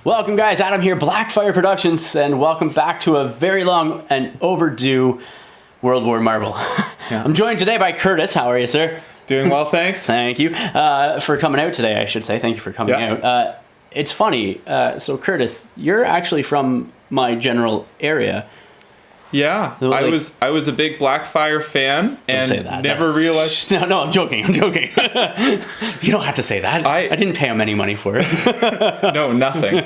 Welcome, guys. Adam here, Blackfyre Productions, and welcome back to a very long and overdue World War Marvel. Yeah. I'm joined today by Kurtis. How are you, sir? Doing well, thanks. Thank you for coming out today, I should say. Thank you for coming out. It's funny. So, Kurtis, you're actually from my general area. Yeah, So, like, I was a big Blackfyre fan and say that. never realized. No, I'm joking. You don't have to say that. I didn't pay him any money for it. No, nothing.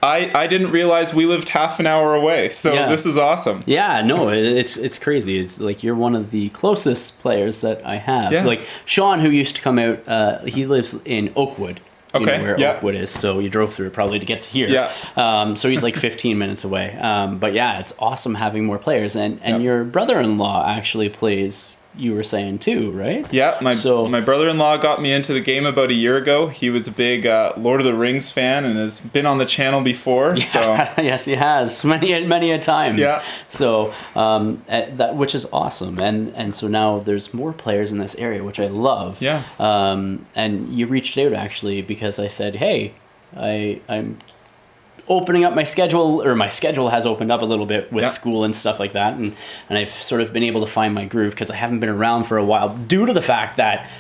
I didn't realize we lived half an hour away, so this is awesome. Yeah, no, it's crazy. It's like you're one of the closest players that I have. Yeah. Like Sean, who used to come out, he lives in Oakwood. You know where Oakwood is, so you drove through it probably to get to here. Yeah. So he's like 15 minutes away. But yeah, it's awesome having more players. And your brother-in-law actually plays, you were saying too, right? Yeah, my brother-in-law got me into the game about a year ago. He was a big Lord of the Rings fan and has been on the channel before. Yeah, so yes, he has many a times. Yeah. So which is awesome, and so now there's more players in this area, which I love. Yeah. And you reached out actually because I said, hey, I'm opening up my schedule, or my schedule has opened up a little bit with school and stuff like that, and I've sort of been able to find my groove because I haven't been around for a while due to the fact that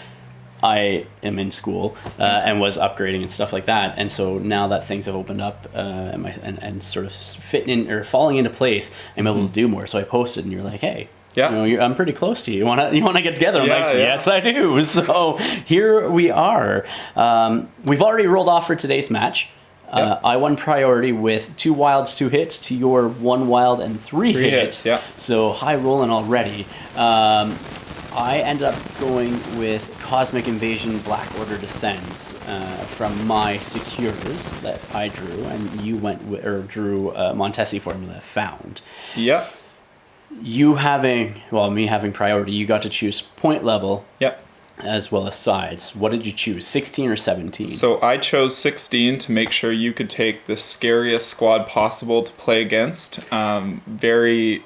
I am in school and was upgrading and stuff like that. And so now that things have opened up and sort of fitting in or falling into place, I'm able to do more. So I posted and you're like, hey, you know, I'm pretty close to you. You wanna get together? I'm like, yes, I do. So here we are. We've already rolled off for today's match. I won priority with 2 wilds, 2 hits to your 1 wild and 3 hits. Yeah. So high rolling already. I ended up going with Cosmic Invasion Black Order Descends from my secures that I drew, and you went with, or drew Montesi formula found. Yep. You having, me having priority, you got to choose point level. Yep. As well as sides. What did you choose, 16 or 17? So I chose 16 to make sure you could take the scariest squad possible to play against. Very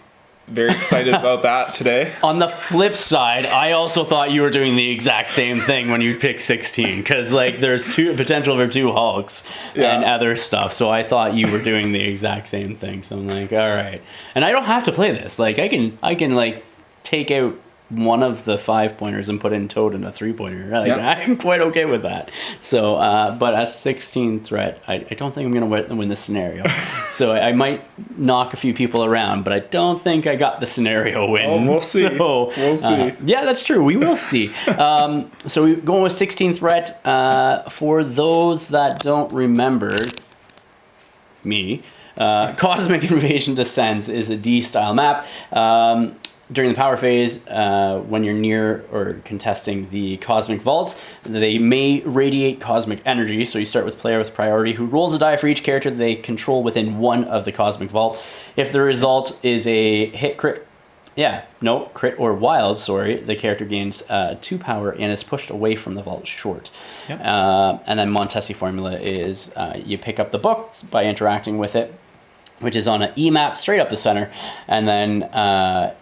excited about that today. On the flip side, I also thought you were doing the exact same thing when you picked 16, because like there's potential for 2 Hulks and other stuff. So I thought you were doing the exact same thing. So I'm like, all right. And I don't have to play this. Like I can like take out one of the 5-pointers and put in Toad and a 3-pointer. Like, I'm quite okay with that. So, but a 16 threat, I don't think I'm going to win this scenario. So I might knock a few people around, but I don't think I got the scenario win. Oh, we'll see. So, we'll see. Yeah, that's true. We will see. So we're going with 16 threat. For those that don't remember me, Cosmic Invasion Descends is a D-style map. During the power phase, when you're near or contesting the cosmic vaults, they may radiate cosmic energy. So you start with player with priority who rolls a die for each character they control within one of the cosmic vault. If the result is a hit, crit or wild, the character gains 2 power and is pushed away from the vault short. Yep. And then Montesi formula is you pick up the book by interacting with it, which is on an E map straight up the center, and then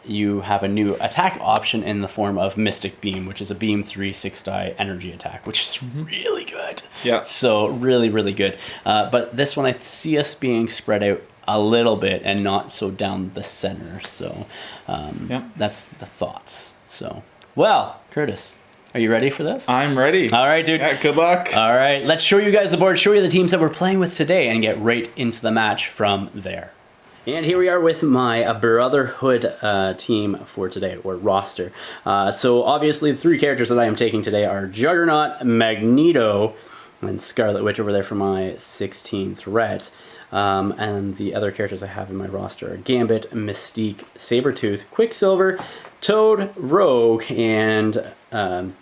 you have a new attack option in the form of Mystic Beam, which is a beam 3 6-die energy attack, which is really good. Yeah. So really, really good. But this one I see us being spread out a little bit and not so down the center. So that's the thoughts. So, well, Kurtis, are you ready for this? I'm ready. All right, dude. Yeah, good luck. All right, let's show you guys the board, show you the teams that we're playing with today, and get right into the match from there. And here we are with my Brotherhood team for today, or roster. So obviously the 3 characters that I am taking today are Juggernaut, Magneto, and Scarlet Witch over there for my 16 threat. And the other characters I have in my roster are Gambit, Mystique, Sabretooth, Quicksilver, Toad, Rogue, and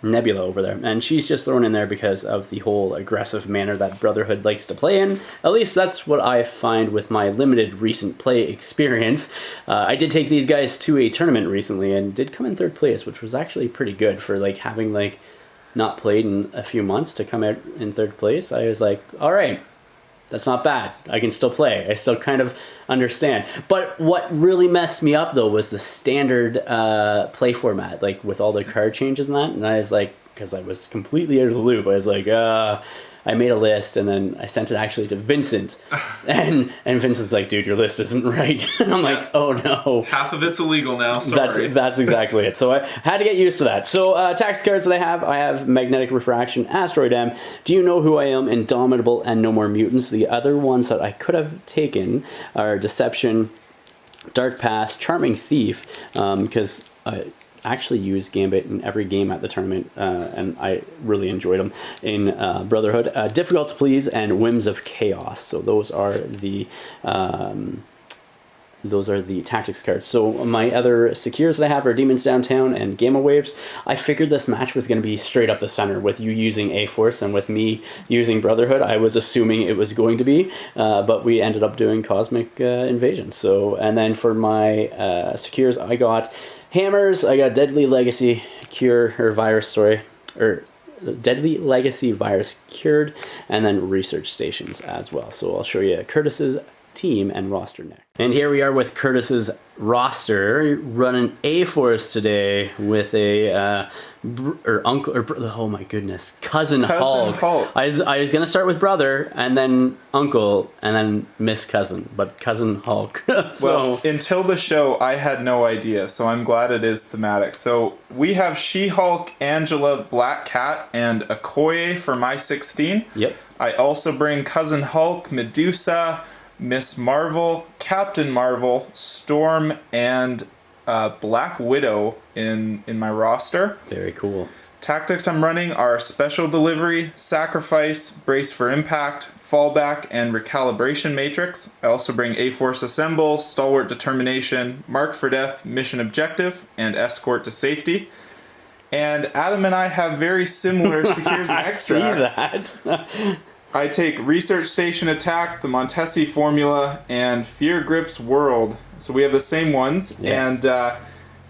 Nebula over there. And she's just thrown in there because of the whole aggressive manner that Brotherhood likes to play in. At least that's what I find with my limited recent play experience. I did take these guys to a tournament recently and did come in 3rd place, which was actually pretty good for like having like not played in a few months to come out in 3rd place. I was like, all right, that's not bad. I can still play. I still kind of understand. But what really messed me up, though, was the standard play format, like with all the card changes and that. And I was like, because I was completely out of the loop, I was like, I made a list, and then I sent it actually to Vincent, and Vincent's like, dude, your list isn't right. And I'm like, oh no. Half of it's illegal now, sorry. That's exactly it. So I had to get used to that. So tax cards that I have Magnetic Refraction, Asteroid M, Do You Know Who I Am, Indomitable, and No More Mutants. The other ones that I could have taken are Deception, Dark Past, Charming Thief, because I actually used Gambit in every game at the tournament, and I really enjoyed them in Brotherhood. Difficult to Please and Whims of Chaos. So those are the tactics cards. So my other secures that I have are Demons Downtown and Gamma Waves. I figured this match was going to be straight up the center with you using A-Force and with me using Brotherhood. I was assuming it was going to be, but we ended up doing Cosmic Invasion. So, and then for my secures, I got Hammers, I got Deadly Legacy Deadly Legacy Virus Cured, and then Research Stations as well. So I'll show you Kurtis's team and roster next. And here we are with Kurtis's roster, running A-Force today with a oh my goodness, cousin Hulk. I was gonna start with brother and then uncle and then Miss Cousin, but cousin Hulk. Well, until the show, I had no idea, so I'm glad it is thematic. So we have She-Hulk, Angela, Black Cat, and Okoye for my 16. Yep. I also bring cousin Hulk, Medusa, Miss Marvel, Captain Marvel, Storm, and Black Widow in my roster. Very cool. Tactics I'm running are Special Delivery, Sacrifice, Brace for Impact, Fallback, and Recalibration Matrix. I also bring A-Force Assemble, Stalwart Determination, Mark for Death, Mission Objective, and Escort to Safety. And Adam and I have very similar secures and extracts. I see that. I take Research Station Attack, the Montesi Formula, and Fear Grips World. So we have the same ones. Yeah.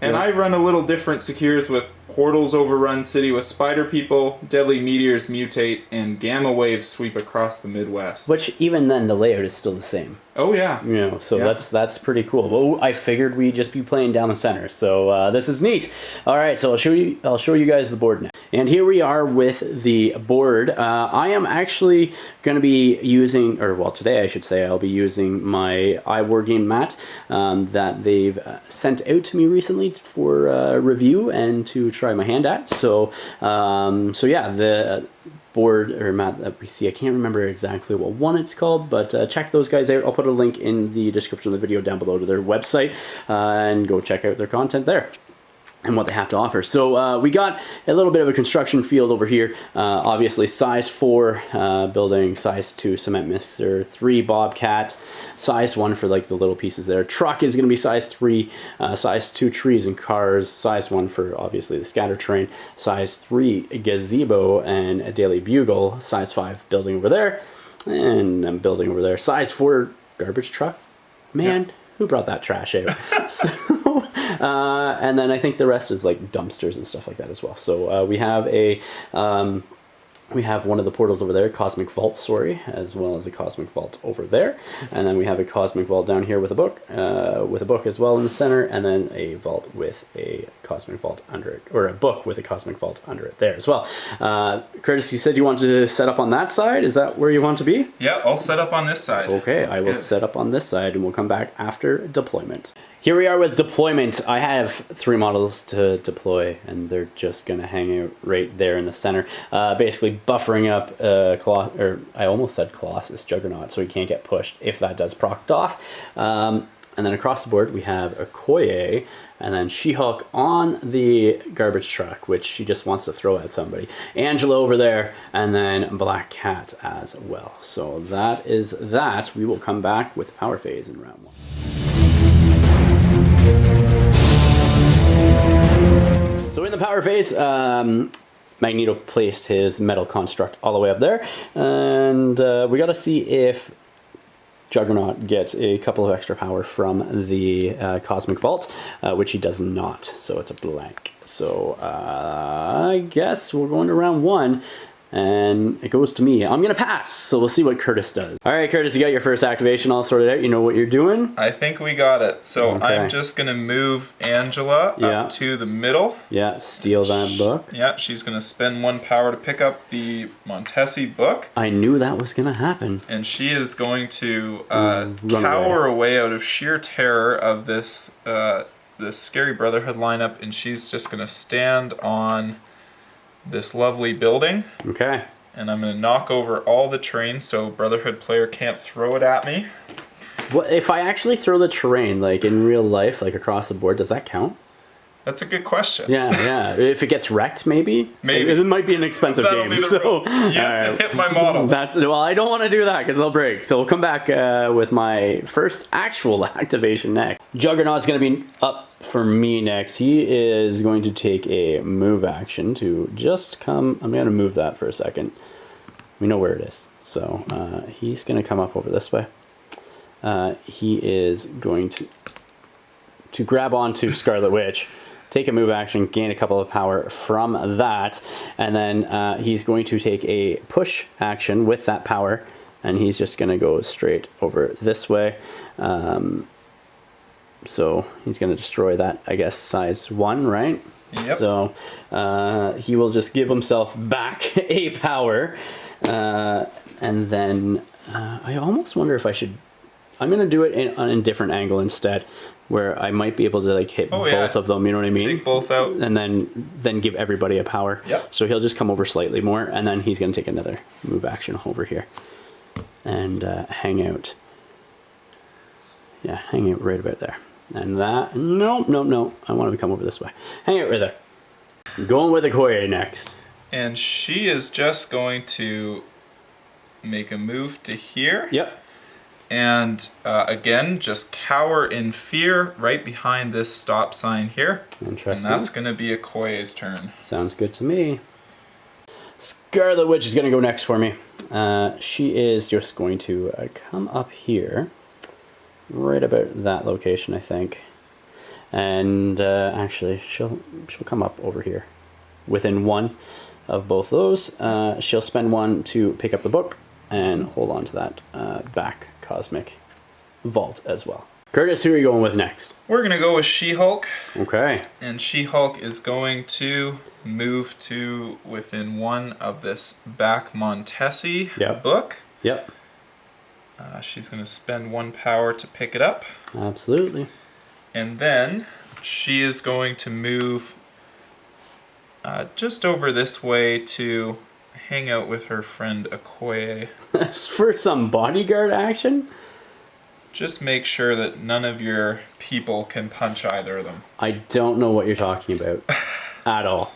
And I run a little different secures with Portals Overrun City with Spider People, Deadly Meteors Mutate, and Gamma Waves Sweep Across the Midwest. Which even then the layout is still the same. Oh yeah. You know, so yeah. That's pretty cool. Well, I figured we'd just be playing down the center, so this is neat. All right, so I'll show you guys the board now. And here we are with the board. I am actually going to be using, or well, today I should say, I'll be using my iWargame mat that they've sent out to me recently for review and to try my hand at. So yeah, the board or mat that we see, I can't remember exactly what one it's called, but check those guys out. I'll put a link in the description of the video down below to their website and go check out their content there and what they have to offer. So we got a little bit of a construction field over here. Obviously size 4 building, size 2 cement mixer, 3 bobcat, size 1 for like the little pieces there. Truck is going to be size 3, size 2 trees and cars, size 1 for obviously the scatter terrain, size 3 gazebo and a daily bugle, size 5 building over there, and I'm building over there, size 4 garbage truck. Man, yeah. Who brought that trash out? And then I think the rest is like dumpsters and stuff like that as well. So we have one of the portals over there, Cosmic Vault, as well as a Cosmic Vault over there. And then we have a Cosmic Vault down here with a book as well in the center, and then a vault with a Cosmic Vault under it, or a book with a Cosmic Vault under it there as well. Kurtis, you said you wanted to set up on that side. Is that where you want to be? Yeah, I'll set up on this side. Okay, I will set up on this side, and we'll come back after deployment. Here we are with deployment. I have 3 models to deploy, and they're just going to hang out right there in the center. Basically buffering up I almost said Colossus Juggernaut, so he can't get pushed if that does proc off. And then across the board, we have Okoye, and then She-Hulk on the garbage truck, which she just wants to throw at somebody. Angela over there, and then Black Cat as well. So that is that. We will come back with Power Phase in round 1. So in the power phase, Magneto placed his metal construct all the way up there, and we got to see if Juggernaut gets a couple of extra power from the Cosmic Vault, which he does not, so it's a blank. So I guess we're going to round 1. And it goes to me. I'm gonna pass, so we'll see what Kurtis does. All right, Kurtis, you got your first activation all sorted out. You know what you're doing? I think we got it. So Okay. I'm just gonna move Angela Yeah. up to the middle. Yeah, steal that book. Yeah, she's gonna spend 1 power to pick up the Montesi book. I knew that was gonna happen. And she is going to run cower away out of sheer terror of this scary Brotherhood lineup, and she's just gonna stand on this lovely building. Okay. And I'm gonna knock over all the terrain so Brotherhood player can't throw it at me. What if I actually throw the terrain, like in real life, like across the board? Does that count? That's a good question. Yeah. If it gets wrecked, maybe. Maybe. It might be an expensive That'll game. be the So rule. You have to hit my model. Well, I don't want to do that because they'll break. So we'll come back with my first actual activation next. Juggernaut's going to be up for me next. He is going to take a move action to just come. I'm going to move that for a second. We know where it is. So he's going to come up over this way. He is going to grab onto Scarlet Witch. Take a move action, gain a couple of power from that, and then he's going to take a push action with that power, and he's just going to go straight over this way. So he's going to destroy that, I guess, size 1, right? Yep. So he will just give himself back a power, and then I almost wonder if I should... I'm going to do it in a different angle instead, where I might be able to like hit both of them, you know what I mean? Take both out. And then give everybody a power. Yep. So he'll just come over slightly more, and then he's going to take another move action over here. And hang out. Yeah, hang out right about there. And that... No. I want to come over this way. Hang out right there. Going with Okoye next. And she is just going to make a move to here. Yep. And again, just cower in fear right behind this stop sign here. Interesting. And that's going to be Okoye's turn. Sounds good to me. Scarlet Witch is going to go next for me. She is just going to come up here, right about that location, I think. And actually, she'll come up over here, within 1 of both those. She'll spend 1 to pick up the book and hold on to that back cosmic vault as well. Kurtis, who are you going with next? We're going to go with She-Hulk. Okay. And She-Hulk is going to move to within 1 of this back Montesi book. Yep. She's going to spend 1 power to pick it up. Absolutely. And then she is going to move just over this way to hang out with her friend Okoye. For some bodyguard action? Just make sure that none of your people can punch either of them. I don't know what you're talking about. At all.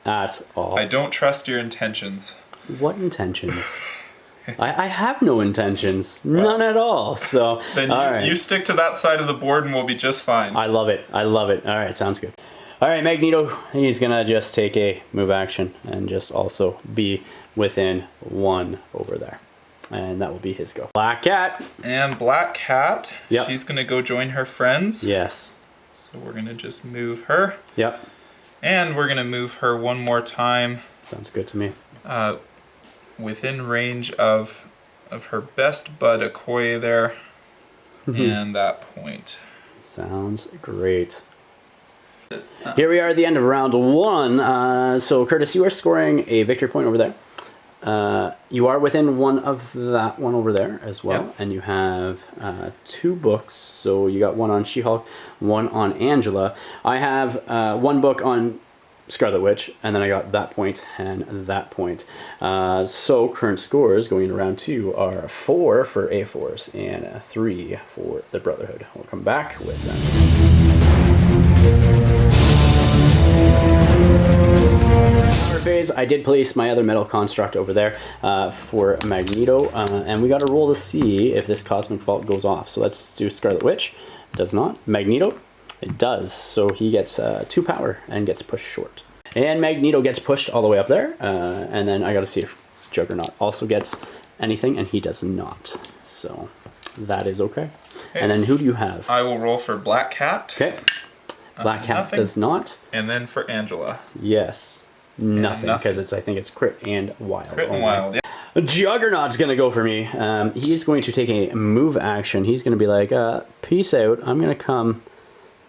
At all. I don't trust your intentions. What intentions? I have no intentions. None at all. So, then you stick to that side of the board and we'll be just fine. I love it. I love it. All right, sounds good. All right, Magneto, he's going to just take a move action and just also be within 1 over there. And that will be his go. Black Cat. And Black Cat, Yep. She's going to go join her friends. Yes. So we're going to just move her. Yep. And we're going to move her 1 more time. Sounds good to me. Within range of her best bud Okoye there. And that point. Sounds great. Here we are at the end of round 1. So Kurtis, you are scoring a victory point over there. You are within 1 of that one over there as well. Yep. And you have 2 books. So you got 1 on She-Hulk, 1 on Angela. I have 1 book on Scarlet Witch, and then I got that point and that point. So current scores going into round 2 are 4 for A-Force and 3 for the Brotherhood. We'll come back with them. Phase, I did place my other metal construct over there for Magneto, and we got to roll to see if this cosmic vault goes off. So let's do Scarlet Witch. It does not. Magneto, it does. So he gets 2 power and gets pushed short. And Magneto gets pushed all the way up there, and then I got to see if Juggernaut also gets anything, and he does not. So that is okay. And then who do you have? I will roll for Black Cat. Okay. Black Cat nothing. does not. And then for Angela. Yes. Nothing, because I think it's crit and wild. Crit and wild, yeah. Juggernaut's gonna go for me. He's going to take a move action. He's gonna be like, peace out. I'm gonna come.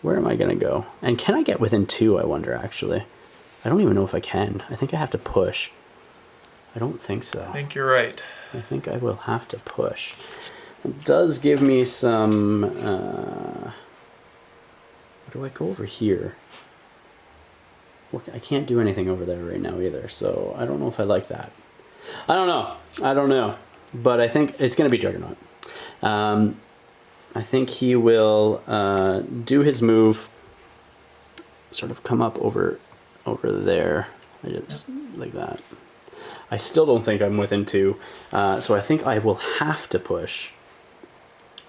Where am I gonna go? And can I get within 2, I wonder, actually? I don't even know if I can. I think I have to push. I don't think so. I think you're right. I think I will have to push. It does give me some... Where do I go over here? Well, I can't do anything over there right now either, so I don't know if I like that. I don't know. But I think it's going to be Juggernaut. I think he will do his move, sort of come up over there, just like that. I still don't think I'm within 2, so I think I will have to push,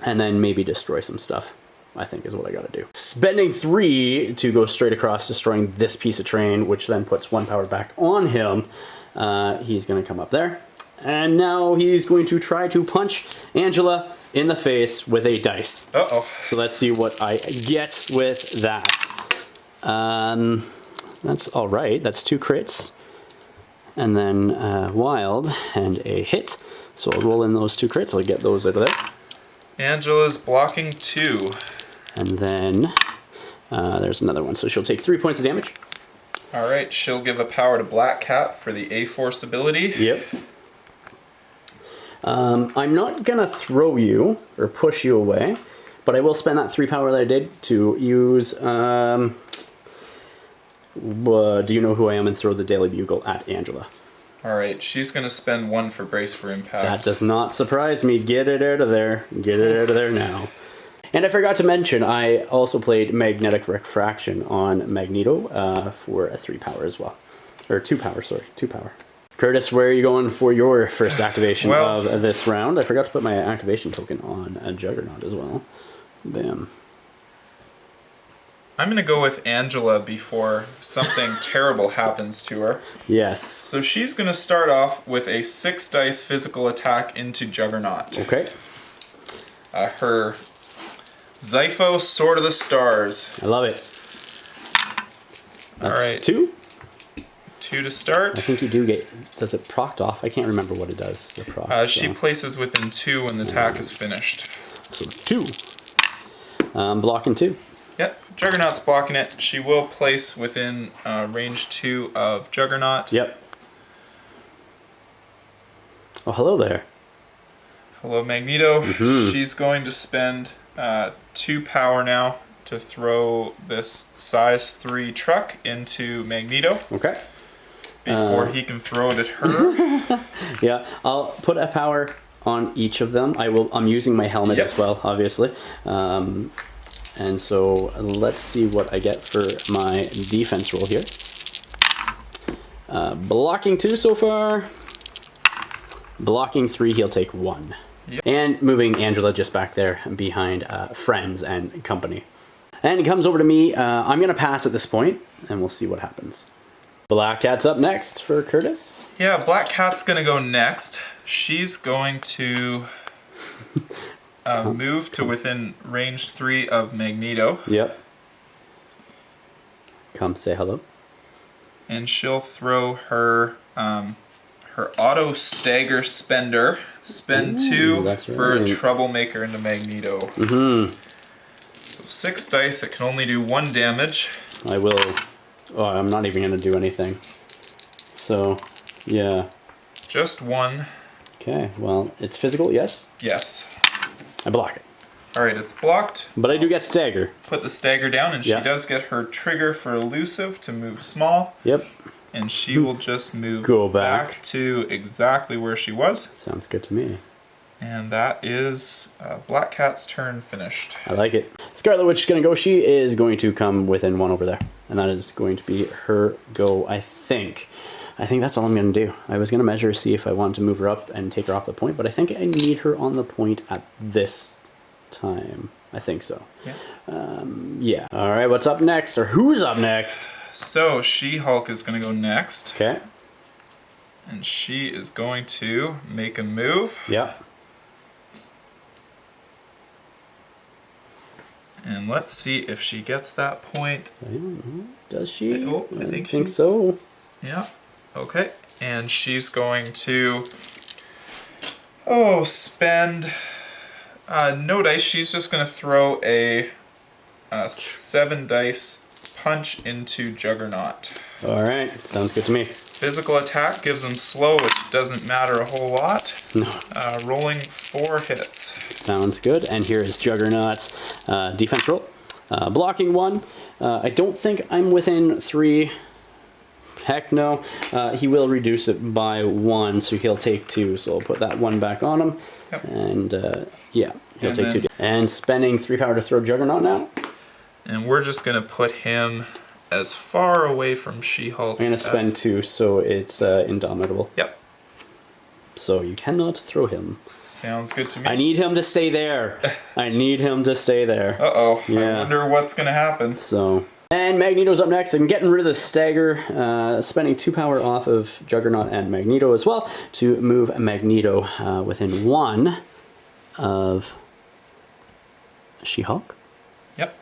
and then maybe destroy some stuff, I think is what I gotta do. Spending 3 to go straight across, destroying this piece of terrain, which then puts 1 power back on him. He's gonna come up there, and now he's going to try to punch Angela in the face with a dice. Uh-oh. So let's see what I get with that. That's all right. That's 2 crits. And then wild and a hit. So I'll roll in those 2 crits. I'll get those out of there. Angela's blocking 2. And then there's another one. So she'll take 3 points of damage. All right, she'll give a power to Black Cat for the A-Force ability. Yep. I'm not going to throw you or push you away, but I will spend that 3 power that I did to use... do you know who I am, and throw the Daily Bugle at Angela. Alright, she's going to spend 1 for Brace for Impact. That does not surprise me. Get it out of there. Get it out of there now. And I forgot to mention, I also played Magnetic Refraction on Magneto for a 3 power as well. Or 2 power, sorry. 2 power. Kurtis, where are you going for your first activation of this round? I forgot to put my activation token on a Juggernaut as well. Bam. I'm going to go with Angela before something terrible happens to her. Yes. So she's going to start off with a 6 dice physical attack into Juggernaut. Okay. Her Zypho Sword of the Stars. I love it. That's all right. 2? 2 to start. I think you do get... Does it proc off? I can't remember what it does. The proc, She places within 2 when the attack is finished. So 2. Blocking 2. Yep, Juggernaut's blocking it. She will place within range 2 of Juggernaut. Yep. Oh, hello there. Hello, Magneto. She's going to spend 2 power now to throw this size 3 truck into Magneto. Okay. Before he can throw it at her. Yeah, I'll put a power on each of them. I'm using my helmet as well, obviously. And so let's see what I get for my defense roll here. Blocking 2 so far. Blocking 3, he'll take 1. Yep. And moving Angela just back there behind friends and company. And it comes over to me. I'm going to pass at this point, and we'll see what happens. Black Cat's up next for Kurtis. Yeah, Black Cat's going to go next. She's going to move to within range 3 of Magneto. Yep. Come say hello. And she'll throw her her auto stagger spender. Spend 2 for a troublemaker into Magneto. So 6 dice, it can only do 1 damage. I will. Oh, I'm not even going to do anything. So, yeah. Just 1. Okay, well, it's physical, yes? Yes. I block it. Alright, it's blocked. But I do get stagger. Put the stagger down, and she does get her trigger for elusive to move small. Yep. And she will just move back to exactly where she was. Sounds good to me. And that is Black Cat's turn finished. I like it. Scarlet Witch is going to go. She is going to come within 1 over there. And that is going to be her go, I think. I think that's all I'm going to do. I was going to measure, see if I wanted to move her up and take her off the point, but I think I need her on the point at this time. I think so. Yeah. Yeah. All right, what's up next? Or who's up next? So, She-Hulk is going to go next. Okay. And she is going to make a move. Yep. And let's see if she gets that point. Does she? I think so. Yeah. Okay. And she's going to spend no dice. She's just going to throw a 7 dice punch into Juggernaut. All right, sounds good to me. Physical attack gives him slow, which doesn't matter a whole lot. No. Rolling 4 hits. Sounds good. And here is Juggernaut's defense roll. Blocking 1. I don't think I'm within 3. Heck no. He will reduce it by 1, so he'll take 2. So I'll put that 1 back on him. Yep. And yeah, he'll And take then- 2. And spending 3 power to throw Juggernaut now. And we're just going to put him as far away from She-Hulk. I'm going to spend 2, so it's indomitable. Yep. So you cannot throw him. Sounds good to me. I need him to stay there. I need him to stay there. Uh-oh. Yeah. I wonder what's going to happen. So, and Magneto's up next. I'm getting rid of the stagger, spending 2 power off of Juggernaut and Magneto as well to move Magneto within 1 of She-Hulk. Yep.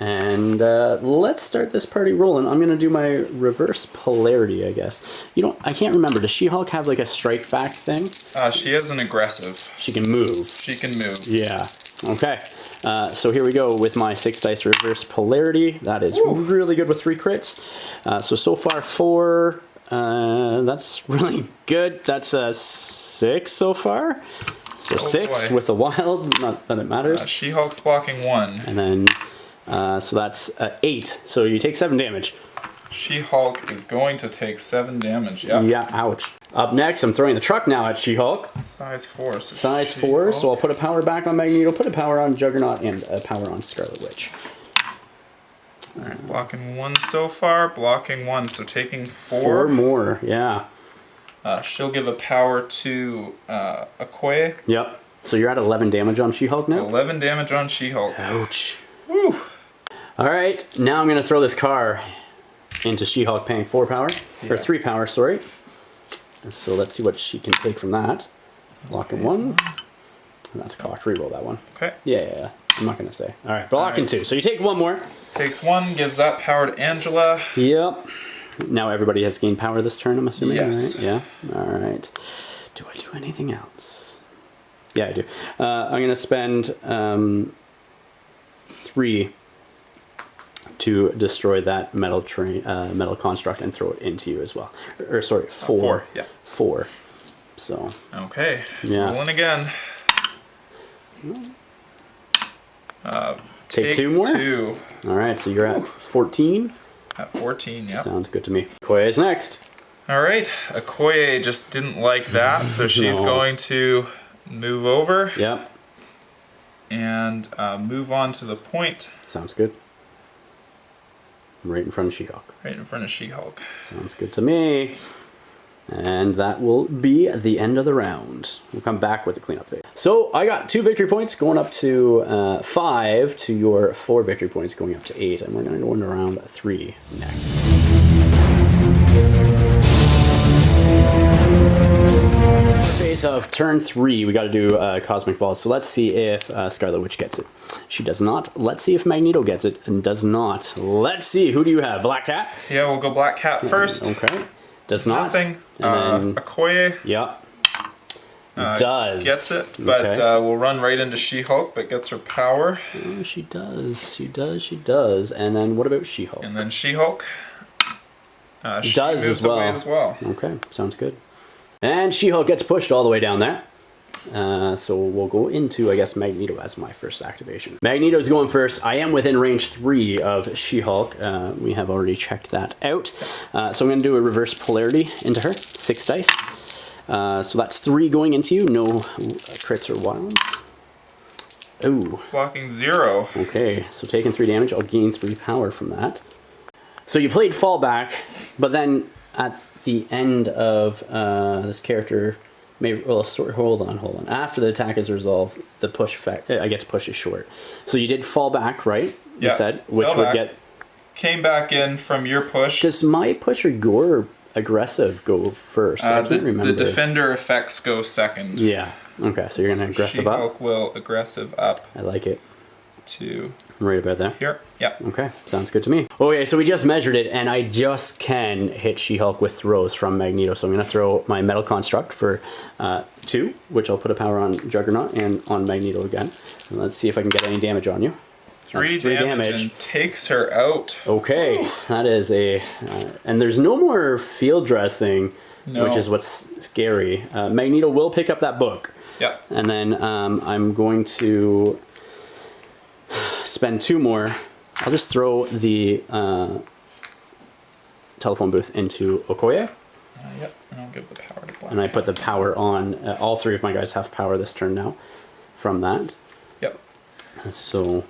And let's start this party rolling. I'm gonna do my reverse polarity, I guess. I can't remember. Does She-Hulk have like a strike back thing? She has an aggressive. She can move. She can move. Yeah. Okay. So here we go with my 6 dice reverse polarity. That is really good with 3 crits. So far 4. That's really good. That's a 6 so far. So 6 boy. with the wild. Not that it matters. She-Hulk's blocking 1. And then, so that's 8. So you take 7 damage. She-Hulk is going to take 7 damage. Yep. Yeah, ouch. Up next, I'm throwing the truck now at She-Hulk. Size 4. So Size 4, so I'll put a power back on Magneto, put a power on Juggernaut, and a power on Scarlet Witch. Alright, blocking 1 so far, blocking 1, so taking 4. 4 more, yeah. She'll give a power to Okoye. Yep. So you're at 11 damage on She-Hulk now? 11 damage on She-Hulk. Ouch. Woo. Alright, now I'm going to throw this car into She-Hulk paying 4 power. Or 3 power, sorry. So let's see what she can take from that. Blocking 1. That's cocked. Reroll that one. Okay. Yeah. I'm not going to say. Alright, blocking 2. So you take 1 more. Takes 1, gives that power to Angela. Yep. Now everybody has gained power this turn, I'm assuming. Yes. Right? Yeah. Alright. Do I do anything else? Yeah, I do. I'm going to spend 3 to destroy that metal metal construct and throw it into you as well. Or sorry, 4. 4, yeah. 4. So. Okay. Yeah. Rolling again. Take 2 more? 2. Alright, so you're at 14. At 14, yeah. Sounds good to me. Koya is next. Alright, Okoye just didn't like that, so she's No. going to move over Yep. and move on to the point Sounds good. Right in front of She-Hulk. right in front of She-Hulk. Sounds good to me. And that will be the end of the round. We'll come back with a cleanup phase. So I got 2 victory points going up to 5 to your 4 victory points going up to 8. And we're going to go into round 3 next. Phase of turn 3, we got to do Cosmic Balls. So let's see if Scarlet Witch gets it. She does not. Let's see if Magneto gets it and does not. Let's see. Who do you have? Black Cat? Yeah, we'll go Black Cat first. Okay. Does not. Nothing. And then, Okoye yep. Does. gets it, but Okay. we'll run right into She-Hulk, but gets her power. Oh, she does. She does. She does. And then what about She-Hulk? And then She-Hulk she Does moves as well. away as well. Okay, sounds good. And She-Hulk gets pushed all the way down there. So we'll go into, I guess, Magneto as my first activation. Magneto's going first. I am within range 3 of She-Hulk. We have already checked that out. So I'm going to do a reverse polarity into her. 6 dice. So that's 3 going into you. No crits or wilds. Ooh. Blocking 0. Okay, so taking 3 damage. I'll gain 3 power from that. So you played fallback, but then at the end of this character... hold on. After the attack is resolved, the push effect, I get to push it short. So you did fall back, right? You Yeah, said, which fell would back. get... Came back in from your push. Does my push or your aggressive go first? I can't remember. The defender effects go second. Yeah. Okay, so you're going to aggressive She-Hulk up? will aggressive up. I like it. to Right about there. here. Yep. Okay, sounds good to me. Okay, so we just measured it, and I just can hit She-Hulk with throws from Magneto. So I'm going to throw my Metal Construct for 2, which I'll put a power on Juggernaut and on Magneto again. And let's see if I can get any damage on you. 3 damage and takes her out. Okay, that is a... and there's no more field dressing, No. which is what's scary. Magneto will pick up that book. Yep. And then I'm going to spend 2 more. I'll just throw the telephone booth into Okoye. Yep, and I'll give the power to Black And I put the Cat. power on. All 3 of my guys have power this turn now from that. Yep. So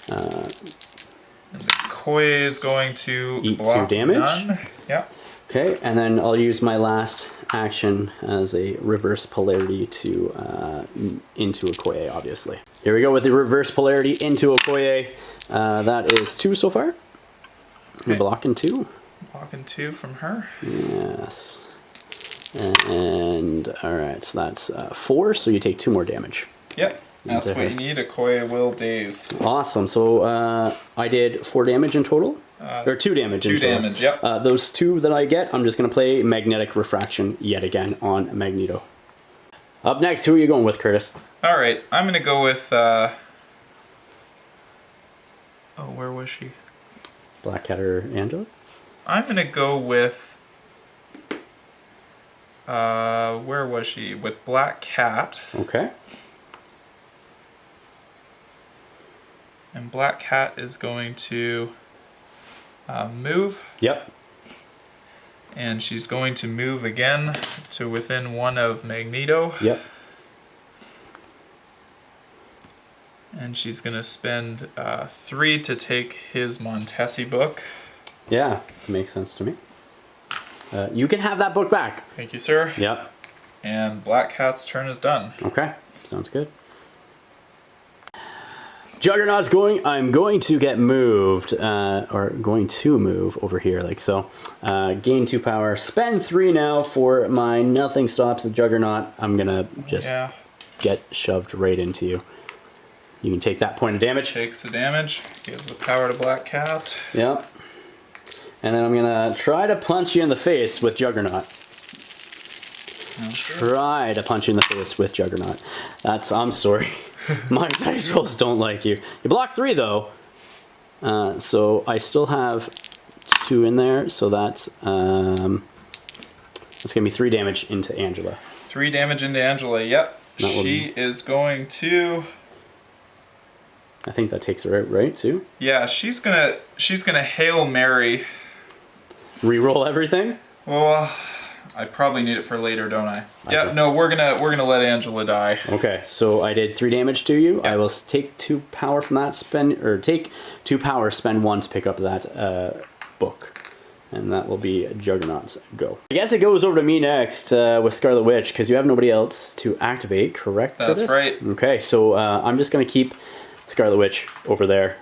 And the Koi is going to Eat 2 block damage. none. Yep. okay, and then I'll use my last action as a reverse polarity to into Okoye, obviously. Here we go with the reverse polarity into Okoye. That is 2 so far. You're blocking 2. Blocking 2 from her. Yes. And all right, so that's 4. So you take 2 more damage. Yep. That's Into what her. you need. A Koi will daze. Awesome. So I did 4 damage in total. Or 2 damage in 2 total. damage, yep. Those 2 that I get, I'm just going to play Magnetic Refraction yet again on Magneto. Up next, who are you going with, Kurtis? All right, I'm going to go with... oh, where was she? Black Cat or Angela? I'm going to go with... where was she? With Black Cat. Okay. And Black Cat is going to move. Yep. And she's going to move again to within 1 of Magneto. Yep. And she's going to spend 3 to take his Montesi book. Yeah, makes sense to me. You can have that book back. Thank you, sir. Yep. And Black Cat's turn is done. Okay, sounds good. Juggernaut's going. I'm going to get moved, or going to move over here, like so. Gain 2 power. Spend 3 now for my Nothing Stops the Juggernaut. I'm gonna just get shoved right into you. You can take that point of damage. Takes the damage. Gives the power to Black Cat. Yep. And then I'm gonna try to punch you in the face with Juggernaut. Try to punch you in the face with Juggernaut. I'm sorry. My dice rolls don't like you. You block 3 though. So I still have 2 in there. So that's gonna be 3 damage into Angela. 3 damage into Angela. Yep. She is going to... I think that takes her out, right, too? Yeah, she's gonna Hail Mary. Reroll everything? Well, I probably need it for later, don't I? Yeah, no, we're gonna let Angela die. Okay, so I did 3 damage to you. Yep. I will take 2 power from that, take 2 power, spend 1 to pick up that book. And that will be Juggernaut's go. I guess it goes over to me next with Scarlet Witch, because you have nobody else to activate, correct? That's right. Okay, so I'm just going to keep Scarlet Witch over there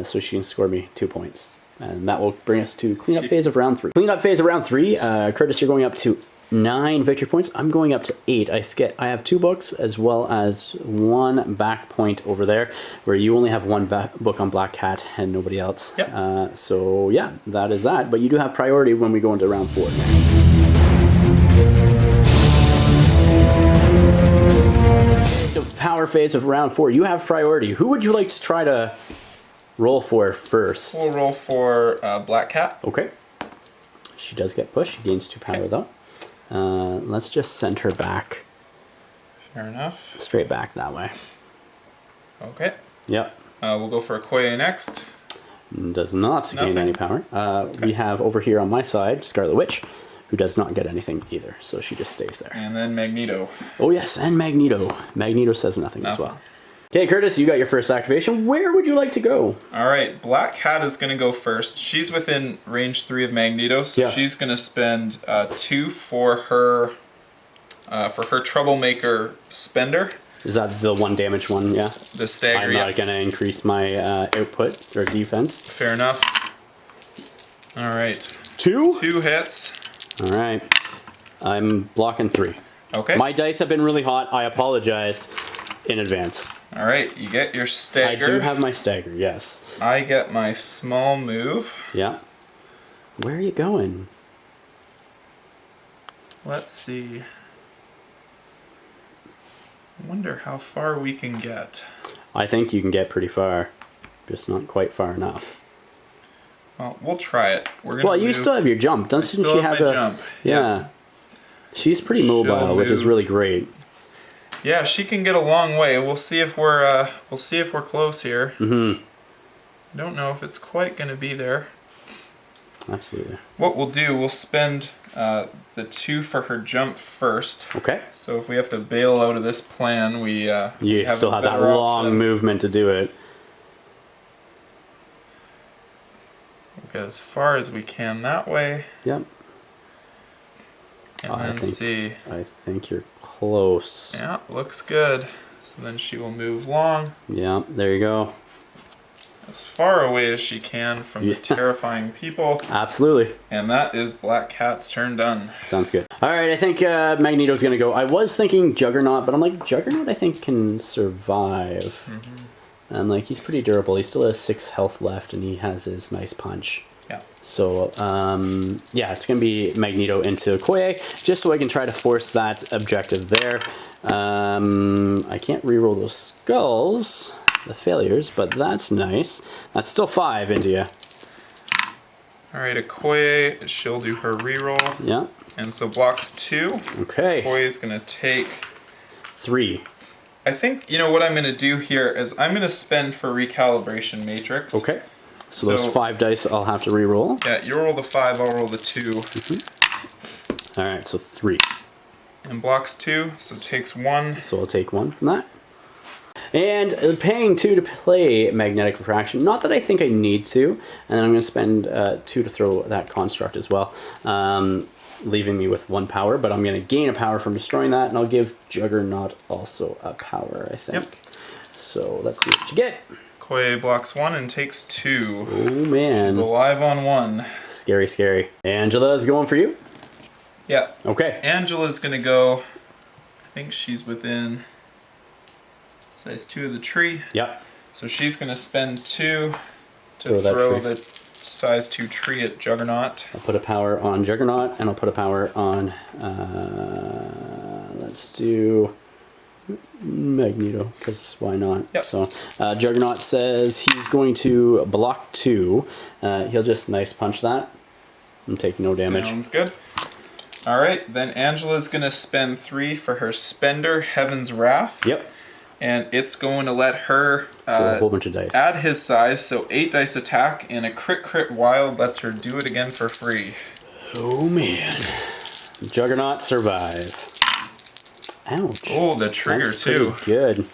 so she can score me 2 points. And that will bring us to cleanup phase of round 3. Cleanup phase of round 3, Kurtis, you're going up to 9 victory points. I'm going up to 8. I have 2 books as well as 1 back point over there, where you only have 1 book on Black Cat and nobody else. Yep. So yeah, that is that. But you do have priority when we go into round 4. So power phase of round 4, you have priority. Who would you like to try to roll for first? We'll roll for Black Cat. Okay. She does get pushed. She gains 2 power though. Let's just send her back. Fair enough. Straight back that way. Okay. Yep. We'll go for Okoye next. Does not gain any power. We have over here on my side Scarlet Witch, who does not get anything either, so she just stays there. And then Magneto. Oh yes, and Magneto. Magneto says nothing as well. Okay, Kurtis, you got your first activation. Where would you like to go? All right, Black Cat is going to go first. She's within range 3 of Magneto, so she's going to spend 2 for her Troublemaker Spender. Is that the 1 damage one? Yeah. The stagger. I'm not going to increase my output or defense. Fair enough. All right. 2? 2 hits. All right. I'm blocking 3. Okay. My dice have been really hot. I apologize in advance. All right, you get your stagger. I do have my stagger, yes. I get my small move. Yeah. Where are you going? Let's see. I wonder how far we can get. I think you can get pretty far, just not quite far enough. Well, we'll try it. We're gonna Well, you move. still have your jump, doesn't still she have have my a jump. Yeah. She's pretty mobile, which is move. really great. Yeah, she can get a long way. We'll see if we're close here. Mm-hmm. I don't know if it's quite gonna be there. Absolutely. What we'll do, we'll spend the 2 for her jump first. Okay. So if we have to bail out of this plan, we You have still a have that better long option. movement to do it. We'll get as far as we can that way, Yep. and then see. I think you're close. Yeah, looks good. So then she will move long, Yeah, there you go. as far away as she can from the terrifying people. Absolutely. And that is Black Cat's turn done. Sounds good. All right, I think Magneto's going to go. I was thinking Juggernaut, but I'm like, Juggernaut I think can survive. And like, he's pretty durable. He still has 6 health left, and he has his nice punch. Yeah. So, yeah, it's going to be Magneto into Okoye, just so I can try to force that objective there. I can't reroll those skulls, the failures, but that's nice. That's still 5 into you. Alright, Okoye, she'll do her reroll. Yeah. And so blocks 2. Okay. Okoye is going to take... 3. I think, you know, what I'm going to do here is I'm going to spend for recalibration matrix. Okay. So those 5 dice I'll have to reroll. Yeah, you roll the 5, I'll roll the 2. All right, so 3. And blocks 2, so takes 1. So I'll take 1 from that. And paying 2 to play Magnetic Refraction. Not that I think I need to. And then I'm going to spend 2 to throw that construct as well. Leaving me with 1 power. But I'm going to gain a power from destroying that. And I'll give Juggernaut also a power, I think. Yep. So let's see what you get. Okoye blocks 1 and takes 2. Oh, man. She's alive on 1. Scary, scary. Angela is going for you? Yeah. Okay. Angela's going to go... I think she's within... size 2 of the tree. Yep. So she's going to spend 2 to Throw that throw tree. the size 2 tree at Juggernaut. I'll put a power on Juggernaut, and I'll put a power on, let's do Magneto, because why not? Yep. So Juggernaut says he's going to block 2. He'll just nice punch that and take no damage. Sounds good. Alright, then Angela's going to spend 3 for her spender, Heaven's Wrath. Yep. And it's going to let her So a whole bunch of dice. add his size, so 8 dice attack, and a crit wild lets her do it again for free. Oh man. Juggernaut survive. Ouch. Oh, the trigger That's too. pretty good.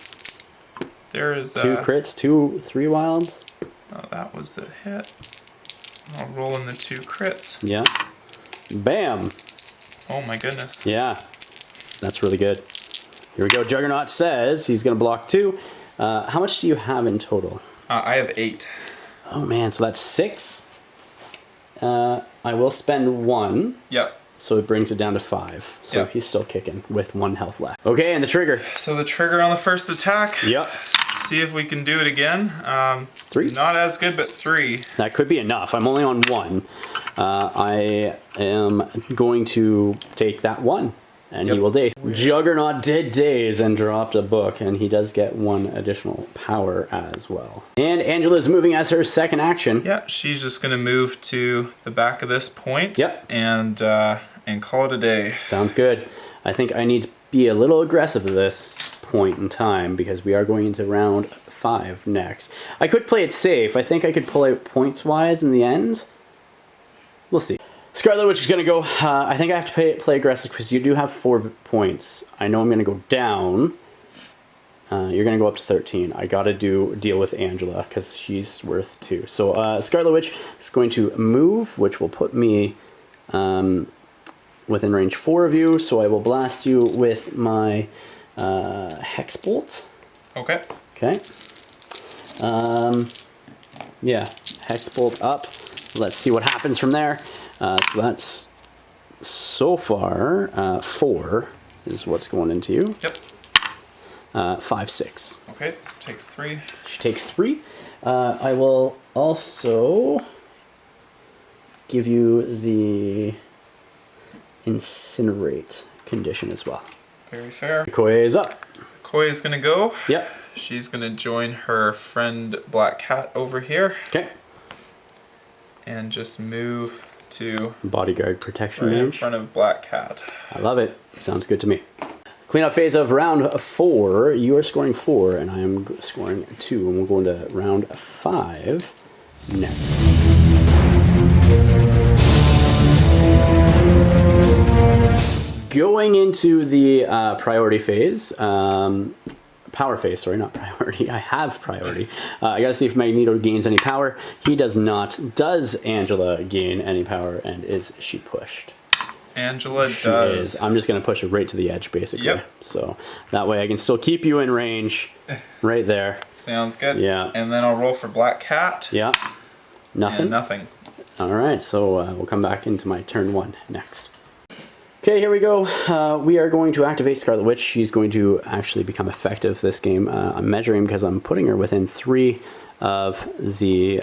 There is 2 crits, 3 wilds. Oh, that was the hit. I'll roll in the 2 crits. Yeah. Bam. Oh my goodness. Yeah. That's really good. Here we go. Juggernaut says he's going to block 2. How much do you have in total? I have 8. Oh man, so that's 6. I will spend 1. Yep. So it brings it down to 5. So Yep. he's still kicking with 1 health left. Okay, and the trigger. So the trigger on the first attack. Yep. See if we can do it again. 3. Not as good, but 3. That could be enough. I'm only on 1. I am going to take that 1. And he will daze. Juggernaut did daze and dropped a book, and he does get 1 additional power as well. And Angela's moving as her second action. Yeah, she's just gonna move to the back of this point. Yep. And call it a day. Sounds good. I think I need to be a little aggressive at this point in time because we are going into round 5 next. I could play it safe. I think I could pull out points-wise in the end. We'll see. Scarlet Witch is going to go, I think I have to play aggressive because you do have 4 points. I know I'm going to go down. You're going to go up to 13. I got to deal with Angela because she's worth 2. So Scarlet Witch is going to move, which will put me within range 4 of you. So I will blast you with my Hex Bolt. Okay. Okay. Yeah, Hex Bolt up. Let's see what happens from there. So that's so far 4 is what's going into you. Yep. 5, 6. Okay, so takes 3. She takes 3. I will also give you the incinerate condition as well. Very fair. Koi is up. Koi is gonna go. Yep. She's gonna join her friend Black Cat over here. Okay. And just move to Bodyguard protection right in range. front of Black Cat. I love it. Sounds good to me. Cleanup phase of round 4. You are scoring 4, and I am scoring 2, and we'll go into round 5 next. Going into the priority phase, power phase, sorry, not priority. I have priority. I gotta see if Magneto gains any power. He does not. Does Angela gain any power, and is she pushed? Angela She does. is. I'm just gonna push her right to the edge, basically. Yep. So that way I can still keep you in range, right there. Sounds good. Yeah. And then I'll roll for Black Cat. Yeah. Nothing. And nothing. All right. So we'll come back into my turn 1 next. Okay, here we go. We are going to activate Scarlet Witch. She's going to actually become effective this game. I'm measuring because I'm putting her within 3 of the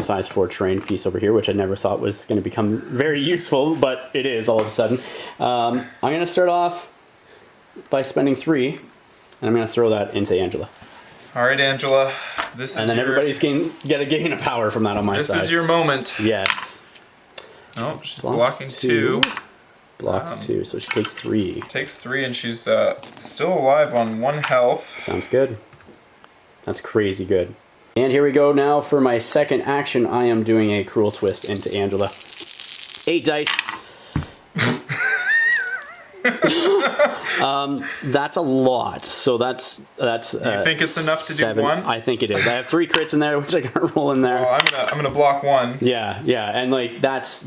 size 4 terrain piece over here, which I never thought was going to become very useful, but it is all of a sudden. I'm going to start off by spending 3, and I'm going to throw that into Angela. All right, Angela. This is And then everybody's going to get a gain of power from that on my side. This is your moment. Yes. Oh, she's Blocks blocking 2. Blocks 2, so she takes 3. Takes 3, and she's still alive on 1 health. Sounds good. That's crazy good. And here we go now for my second action. I am doing a cruel twist into Angela. 8 dice. That's a lot. So that's. You think it's enough to 7. do 1? I think it is. I have 3 crits in there, which I gotta roll in there. Well, I'm gonna block 1. Yeah, and like that's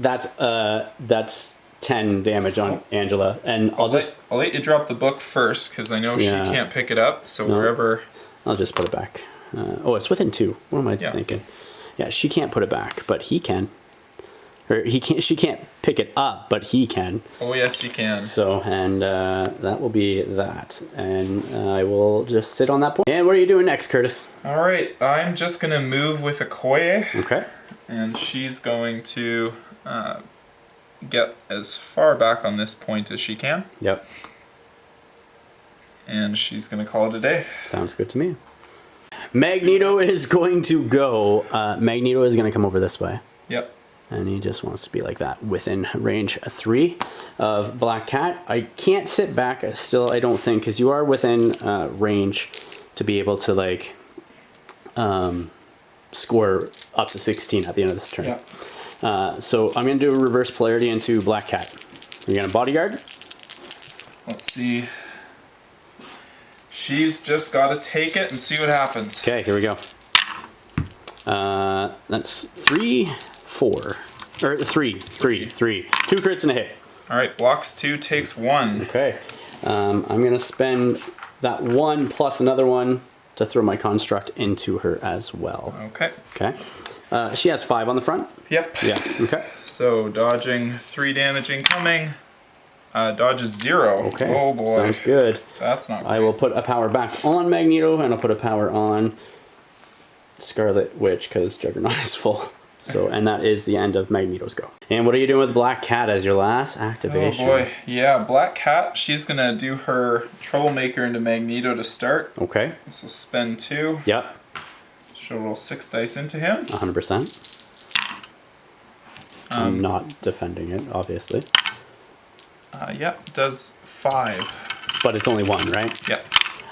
10 damage on Angela, and I'll let you drop the book first because I know Yeah. she can't pick it up. So No. wherever. I'll just put it back. Oh, it's within 2. What am I thinking? Yeah, she can't put it back, but he can. Or he can't. She can't pick it up, but he can. Oh yes, you can. So, and that will be that, and I will just sit on that point. And what are you doing next, Kurtis? All right, I'm just gonna move with Okoye, Okay. and she's going to get as far back on this point as she can, Yep. and she's gonna call it a day. Sounds good to me. Magneto is going to go. Magneto is going to come over this way. Yep. And he just wants to be like that within range 3 of Black Cat. I can't sit back still, I don't think, because you are within range to be able to like score up to 16 at the end of this turn. Yep. So I'm going to do a reverse polarity into Black Cat. Are you going to bodyguard? Let's see. She's just got to take it and see what happens. Okay, here we go. That's 3, 4. Or 3. 2 crits and a hit. All right, blocks 2, takes 1. Okay. I'm going to spend that 1 plus another 1 to throw my construct into her as well. Okay. Okay. She has 5 on the front? Yep. Yeah. Okay. So dodging 3 damage incoming. Dodges 0. Okay. Oh boy. Sounds good. That's not I great. will put a power back on Magneto, and I'll put a power on Scarlet Witch because Juggernaut is full. So, and that is the end of Magneto's go. And what are you doing with Black Cat as your last activation? Oh boy. Yeah, Black Cat, she's going to do her Troublemaker into Magneto to start. Okay. So spend 2. Yep. She'll roll 6 dice into him. 100%. I'm not defending it, obviously. Yep, does 5. But it's only 1, right? Yep.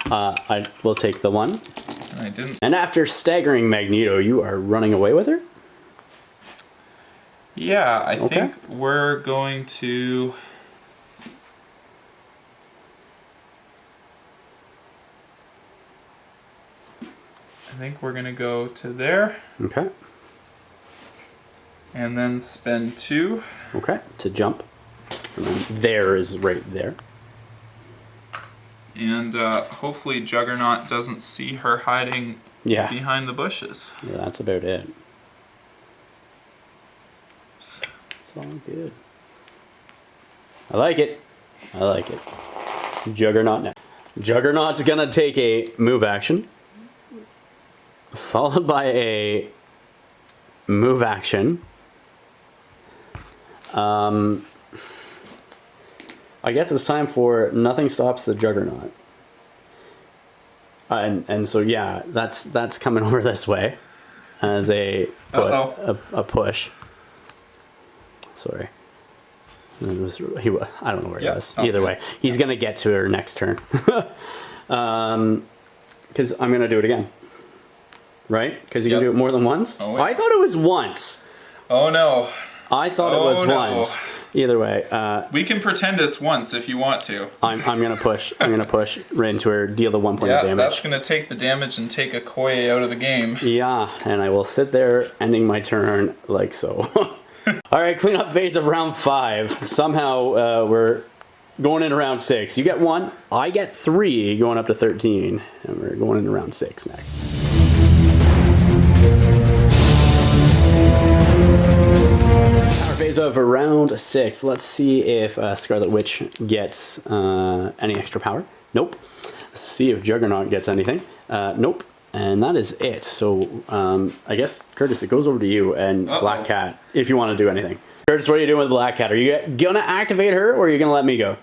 I will take the 1. And I didn't. And after staggering Magneto, you are running away with her? Yeah, I Okay. think we're going to... I think we're going to go to there. Okay. And then spend 2. Okay. To jump. And then there is right there. And hopefully Juggernaut doesn't see her hiding Yeah. behind the bushes. Yeah, that's about it. It's all good. I like it. I like it. Juggernaut now. Juggernaut's gonna take a move action, followed by a move action. I guess it's time for Nothing Stops the Juggernaut. And so yeah, that's coming over this way as a push. Sorry. I don't know where it was. Either way, he's gonna get to her next turn. Because I'm gonna do it again. Right? Because you can do it more than once. Oh, I thought it was once. Oh no. I thought it was once. Either way, we can pretend it's once if you want to. I'm gonna push. I'm gonna push right into her. Deal the 1 point of damage. That's gonna take the damage and take a Koye out of the game. Yeah, and I will sit there, ending my turn like so. All right, cleanup phase of round 5. Somehow we're going into round 6. You get 1, I get 3, going up to 13, and we're going into round 6 next. Phase of round 6. Let's see if Scarlet Witch gets any extra power. Nope. Let's see if Juggernaut gets anything. Nope. And that is it. So I guess, Kurtis, it goes over to you and Black Cat if you want to do anything. Kurtis, what are you doing with Black Cat? Are you gonna activate her or are you gonna let me go?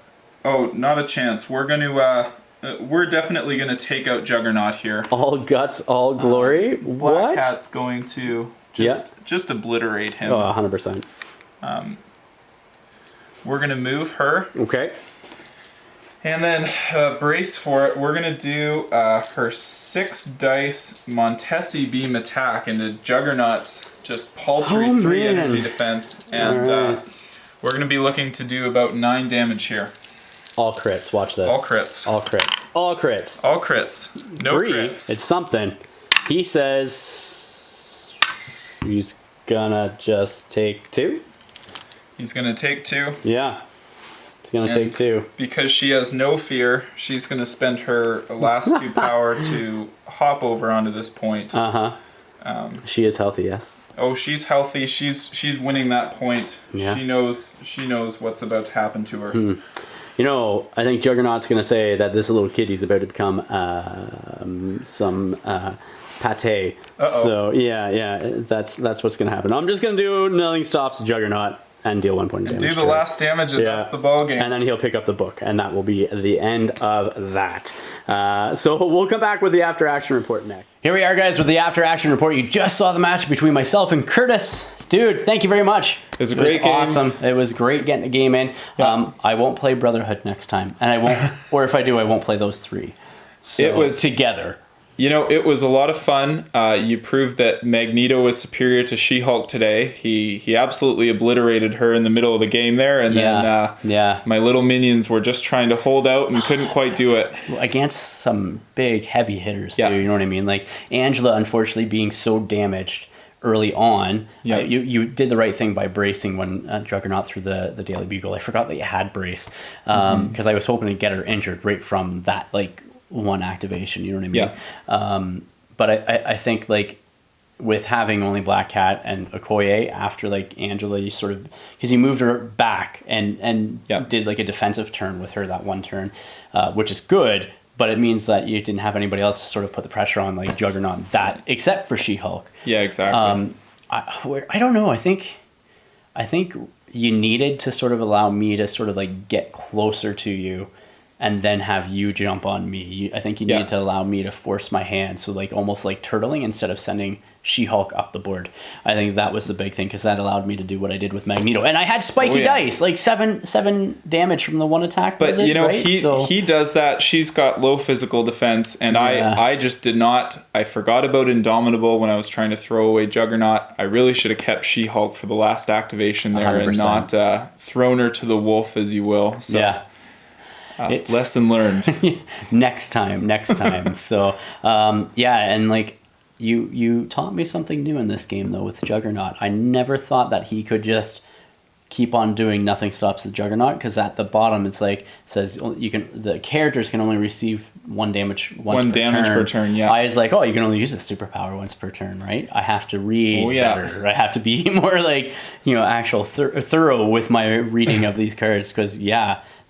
Oh, not a chance. We're gonna we're definitely gonna take out Juggernaut here. All guts, all glory. Black Cat's going to just obliterate him. Oh, 100%. We're gonna move her. Okay. And then brace for it. We're gonna do her 6 dice Montesi beam attack into Juggernaut's just paltry 3 energy defense, and we're gonna be looking to do about 9 damage here. All crits. Watch this. All crits. All crits. All crits. All crits. No 3. crits. It's something. He says he's gonna just take 2. He's gonna take 2. Yeah. He's gonna take 2. Because she has no fear, she's gonna spend her last 2 power to hop over onto this point. She is healthy, yes. Oh, she's healthy. She's winning that point. Yeah. She knows what's about to happen to her. You know, I think Juggernaut's gonna say that this little kitty's about to become some pate. So yeah, that's what's gonna happen. I'm just gonna do Nothing Stops Juggernaut and deal 1 point of damage. Do the last damage, and that's the ball game. And then he'll pick up the book, and that will be the end of that. So we'll come back with the after action report next. Here we are, guys, with the after action report. You just saw the match between myself and Kurtis. Dude, thank you very much. It was a great game. Awesome. It was great getting the game in. Yeah. I won't play Brotherhood next time, and I won't, or if I do, I won't play those 3. So, it was together. You know, it was a lot of fun. You proved that Magneto was superior to She-Hulk today. He absolutely obliterated her in the middle of the game there, and then my little minions were just trying to hold out and couldn't quite do it. Against some big, heavy hitters, too, you know what I mean? Like, Angela, unfortunately, being so damaged early on, you did the right thing by bracing when Juggernaut threw the Daily Bugle. I forgot that you had brace, because I was hoping to get her injured right from that, like, 1 activation, you know what I mean? Yeah. But I think, like, with having only Black Cat and Okoye after, like, Angela, you sort of, because you moved her back and did, like, a defensive turn with her that 1 turn, which is good, but it means that you didn't have anybody else to sort of put the pressure on, like, Juggernaut, that, except for She-Hulk. Yeah, exactly. I don't know, I think you needed to sort of allow me to sort of, like, get closer to you and then have you jump on me. I think you need to allow me to force my hand. So, like, almost like turtling instead of sending She-Hulk up the board. I think that was the big thing, because that allowed me to do what I did with Magneto. And I had spiky dice, like 7 damage from the 1 attack. But, you know, he does that. She's got low physical defense. And I just did not. I forgot about Indomitable when I was trying to throw away Juggernaut. I really should have kept She-Hulk for the last activation there 100%. And not thrown her to the wolf, as you will. So. Yeah. Lesson learned. next time. So and like you taught me something new in this game though with Juggernaut. I never thought that he could just keep on doing Nothing Stops the Juggernaut, because at the bottom it's like says the characters can only receive 1 damage per turn. Yeah. I was like, you can only use a superpower once per turn, right? I have to read better. I have to be more like, actual thorough with my reading of these cards, because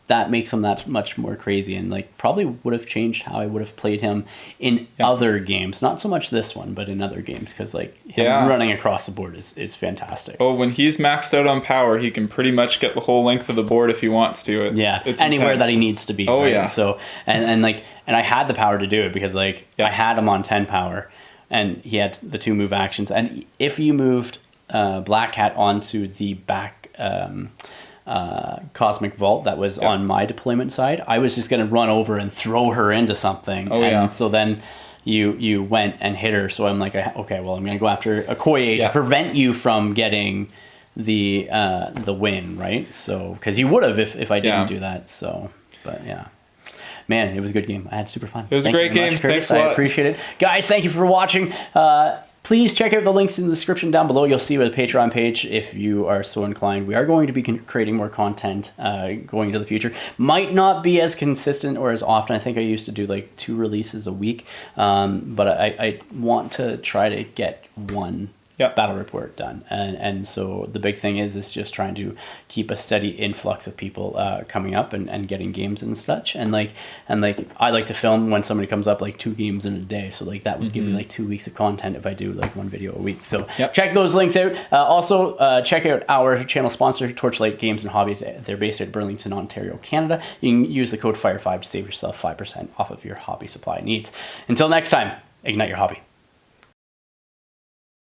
that makes him that much more crazy, and like probably would have changed how I would have played him in other games. Not so much this one, but in other games, because like him running across the board is fantastic. Oh, when he's maxed out on power, he can pretty much get the whole length of the board if he wants to. It's anywhere intense. that he needs to be. Oh, right? yeah. So and I had the power to do it because like I had him on 10 power, and he had the 2 move actions. And if you moved Black Cat onto the back Cosmic Vault that was on my deployment side, I was just going to run over and throw her into something. So then you went and hit her. So I'm like, okay, well, I'm going to go after a Koye to prevent you from getting the win, right? So because you would have if I didn't do that. So, but yeah. Man, it was a good game. I had super fun. It was a great game. Thanks a lot. I appreciate it. Guys, thank you for watching. Please check out the links in the description down below. You'll see the Patreon page if you are so inclined. We are going to be creating more content going into the future. Might not be as consistent or as often. I think I used to do like 2 releases a week. But I want to try to get one battle report done. And so the big thing is just trying to keep a steady influx of people coming up and getting games and such. And like I like to film when somebody comes up like 2 games in a day. So like that would give me like 2 weeks of content if I do like 1 video a week. So check those links out. Also check out our channel sponsor, Torchlight Games and Hobbies. They're based at Burlington, Ontario, Canada. You can use the code FIRE5 to save yourself 5% off of your hobby supply needs. Until next time, ignite your hobby.